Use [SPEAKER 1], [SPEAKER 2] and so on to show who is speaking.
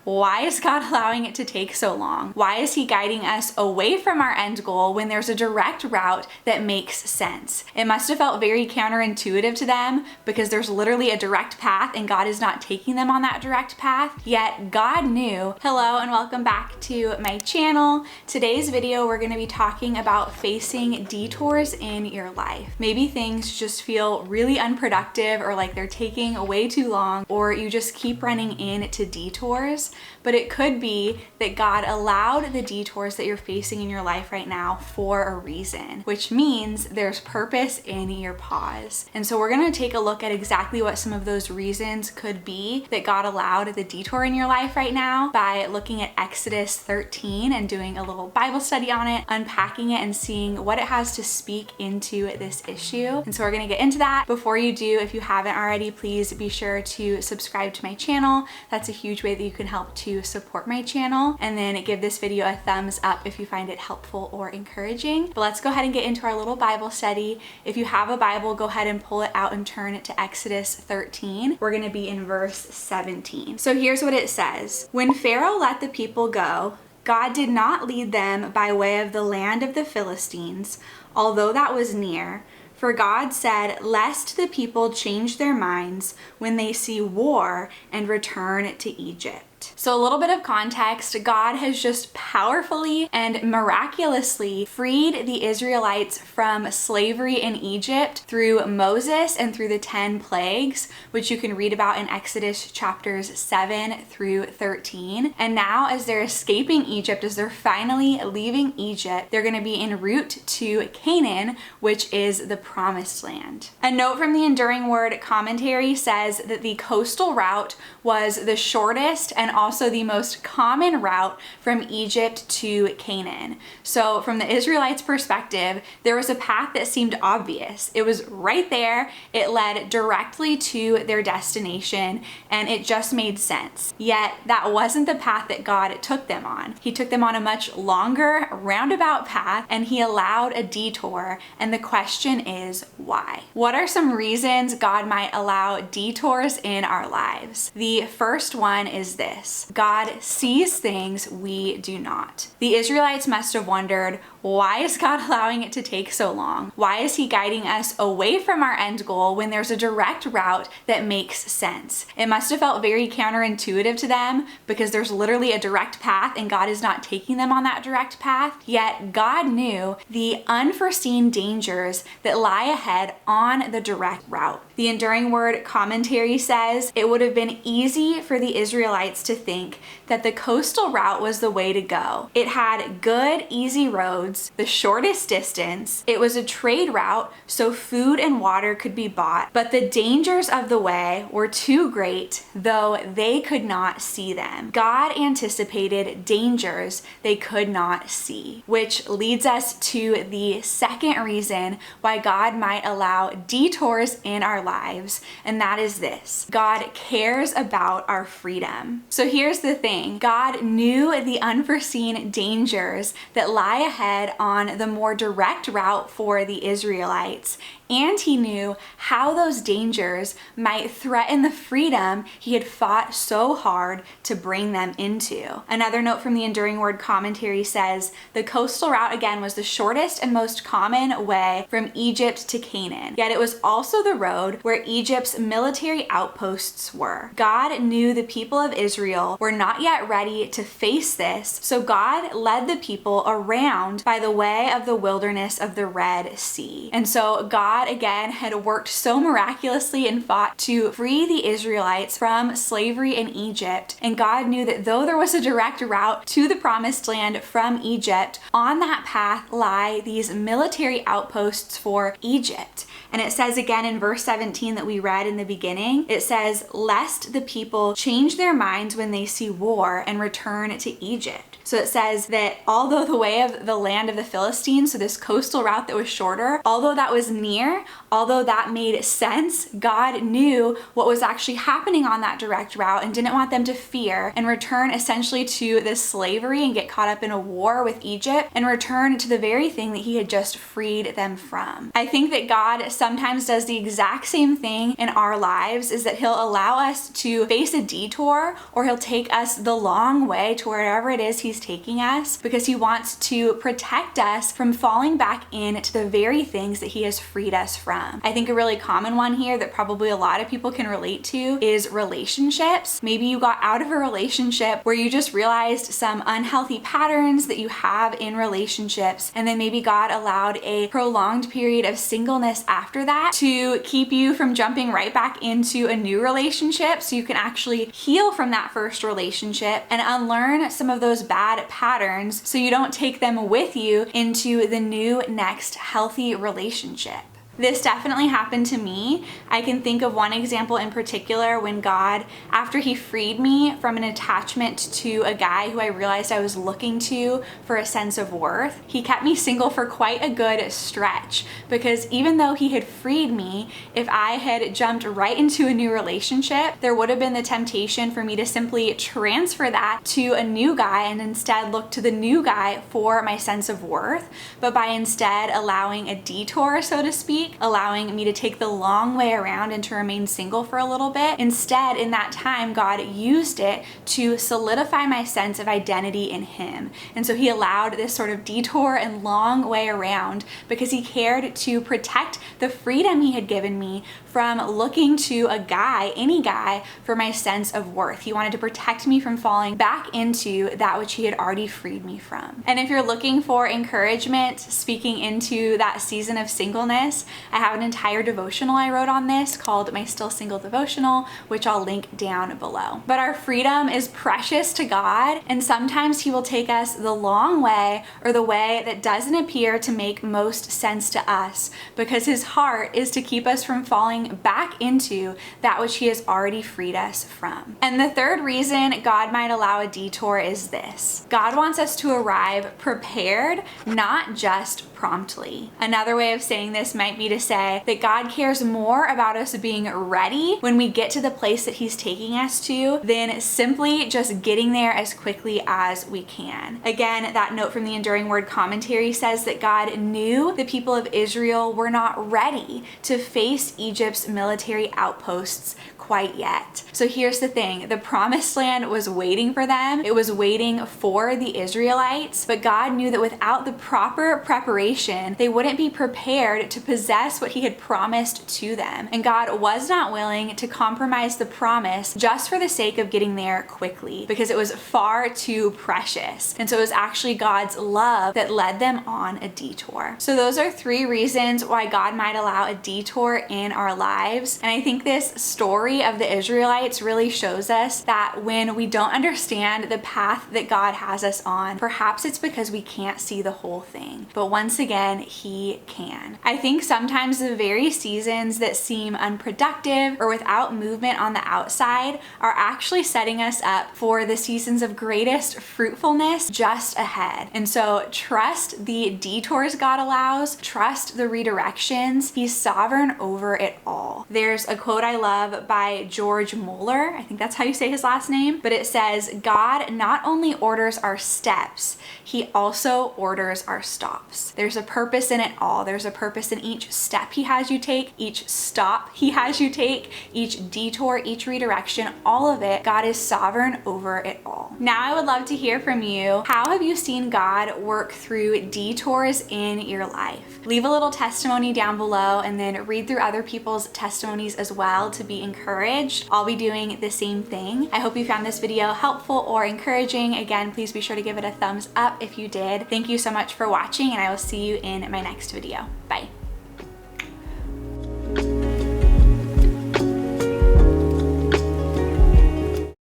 [SPEAKER 1] Why is God allowing it to take so long? Why is He guiding us away from our end goal when there's a direct route that makes sense? It must have felt very counterintuitive to them because there's literally a direct path and God is not taking them on that direct path. Yet God knew. Hello and welcome back to my channel. Today's video, we're going to be talking about facing detours in your life. Maybe things just feel really unproductive or like they're taking way too long, or you just keep running into detours. But it could be that God allowed the detours that you're facing in your life right now for a reason, which means there's purpose in your pause. And so we're going to take a look at exactly what some of those reasons could be that God allowed the detour in your life right now by looking at Exodus 13 and doing a little Bible study on it, unpacking it and seeing what it has to speak into this issue. And so we're going to get into that. Before you do, if you haven't already, please be sure to subscribe to my channel. That's a huge way that you can help to support my channel, and then give this video a thumbs up if you find it helpful or encouraging. But let's go ahead and get into our little Bible study. If you have a Bible, go ahead and pull it out and turn it to Exodus 13. We're going to be in verse 17. So here's what it says. When Pharaoh let the people go, God did not lead them by way of the land of the Philistines, although that was near. For God said, lest the people change their minds when they see war and return to Egypt. So a little bit of context, God has just powerfully and miraculously freed the Israelites from slavery in Egypt through Moses and through the 10 plagues, which you can read about in Exodus chapters 7 through 13. And now as they're escaping Egypt, as they're finally leaving Egypt, they're going to be en route to Canaan, which is the promised land. A note from the Enduring Word commentary says that the coastal route was the shortest and also the most common route from Egypt to Canaan. So from the Israelites' perspective, there was a path that seemed obvious. It was right there. It led directly to their destination, and it just made sense. Yet that wasn't the path that God took them on. He took them on a much longer, roundabout path, and He allowed a detour. And the question is, why? What are some reasons God might allow detours in our lives? The first one is this: God sees things we do not. The Israelites must have wondered, why is God allowing it to take so long? Why is He guiding us away from our end goal when there's a direct route that makes sense? It must have felt very counterintuitive to them because there's literally a direct path and God is not taking them on that direct path. Yet God knew the unforeseen dangers that lie ahead on the direct route. The Enduring Word commentary says it would have been easy for the Israelites to think that the coastal route was the way to go. It had good, easy roads, the shortest distance. It was a trade route, so food and water could be bought. But the dangers of the way were too great, though they could not see them. God anticipated dangers they could not see, which leads us to the second reason why God might allow detours in our lives, and that is this: God cares about our freedom. So here's the thing: God knew the unforeseen dangers that lie ahead on the more direct route for the Israelites, and He knew how those dangers might threaten the freedom He had fought so hard to bring them into. Another note from the Enduring Word commentary says the coastal route again was the shortest and most common way from Egypt to Canaan, yet it was also the road where Egypt's military outposts were. God knew the people of Israel were not yet ready to face this, so God led the people around by the way of the wilderness of the Red Sea. And so God again had worked so miraculously and fought to free the Israelites from slavery in Egypt. And God knew that though there was a direct route to the promised land from Egypt, on that path lie these military outposts for Egypt. And it says again in verse 17 that we read in the beginning, it says, lest the people change their minds when they see war and return to Egypt. So it says that although the way of the land of the Philistines, so this coastal route that was shorter, although that was near, although that made sense, God knew what was actually happening on that direct route and didn't want them to fear and return essentially to this slavery and get caught up in a war with Egypt and return to the very thing that He had just freed them from. I think that God sometimes does the exact same thing in our lives, is that He'll allow us to face a detour or he'll take us the long way to wherever it is he's taking us, because he wants to protect us from falling back into the very things that he has freed us from. I think a really common one here that probably a lot of people can relate to is relationships. Maybe you got out of a relationship where you just realized some unhealthy patterns that you have in relationships, and then maybe God allowed a prolonged period of singleness after that to keep you from jumping right back into a new relationship, so you can actually heal from that first relationship and unlearn some of those bad patterns so you don't take them with you into the new next healthy relationship. This definitely happened to me. I can think of one example in particular when God, after he freed me from an attachment to a guy who I realized I was looking to for a sense of worth, he kept me single for quite a good stretch, because even though he had freed me, if I had jumped right into a new relationship, there would have been the temptation for me to simply transfer that to a new guy and instead look to the new guy for my sense of worth. But by instead allowing a detour, so to speak, allowing me to take the long way around and to remain single for a little bit, instead in that time God used it to solidify my sense of identity in him. And so he allowed this sort of detour and long way around because he cared to protect the freedom he had given me from looking to a guy, any guy, for my sense of worth. He wanted to protect me from falling back into that which he had already freed me from. And if you're looking for encouragement speaking into that season of singleness, I have an entire devotional I wrote on this called My Still Single Devotional, which I'll link down below. But our freedom is precious to God, and sometimes he will take us the long way, or the way that doesn't appear to make most sense to us, because his heart is to keep us from falling back into that which he has already freed us from. And the third reason God might allow a detour is this: God wants us to arrive prepared, not just promptly. Another way of saying this might be to say that God cares more about us being ready when we get to the place that he's taking us to than simply just getting there as quickly as we can. Again, that note from the Enduring Word commentary says that God knew the people of Israel were not ready to face Egypt's military outposts quite yet. So here's the thing: the promised land was waiting for them. It was waiting for the Israelites, but God knew that without the proper preparation, they wouldn't be prepared to possess what he had promised to them. And God was not willing to compromise the promise just for the sake of getting there quickly, because it was far too precious. And so it was actually God's love that led them on a detour. So those are 3 reasons why God might allow a detour in our lives. And I think this story of the Israelites really shows us that when we don't understand the path that God has us on, perhaps it's because we can't see the whole thing. But once again, he can. I think sometimes the very seasons that seem unproductive or without movement on the outside are actually setting us up for the seasons of greatest fruitfulness just ahead. And so trust the detours God allows, trust the redirections. He's sovereign over it all. There's a quote I love by George Mueller, I think that's how you say his last name, but it says, God not only orders our steps, he also orders our stops. There's a purpose in it all. There's a purpose in each step he has you take, each stop he has you take, each detour, each redirection, all of it. God is sovereign over it all. Now I would love to hear from you. How have you seen God work through detours in your life? Leave a little testimony down below and then read through other people's testimonies as well to be encouraged. I'll be doing the same thing. I hope you found this video helpful or encouraging. Again, please be sure to give it a thumbs up if you did. Thank you so much for watching, and I will see you in my next video. Bye.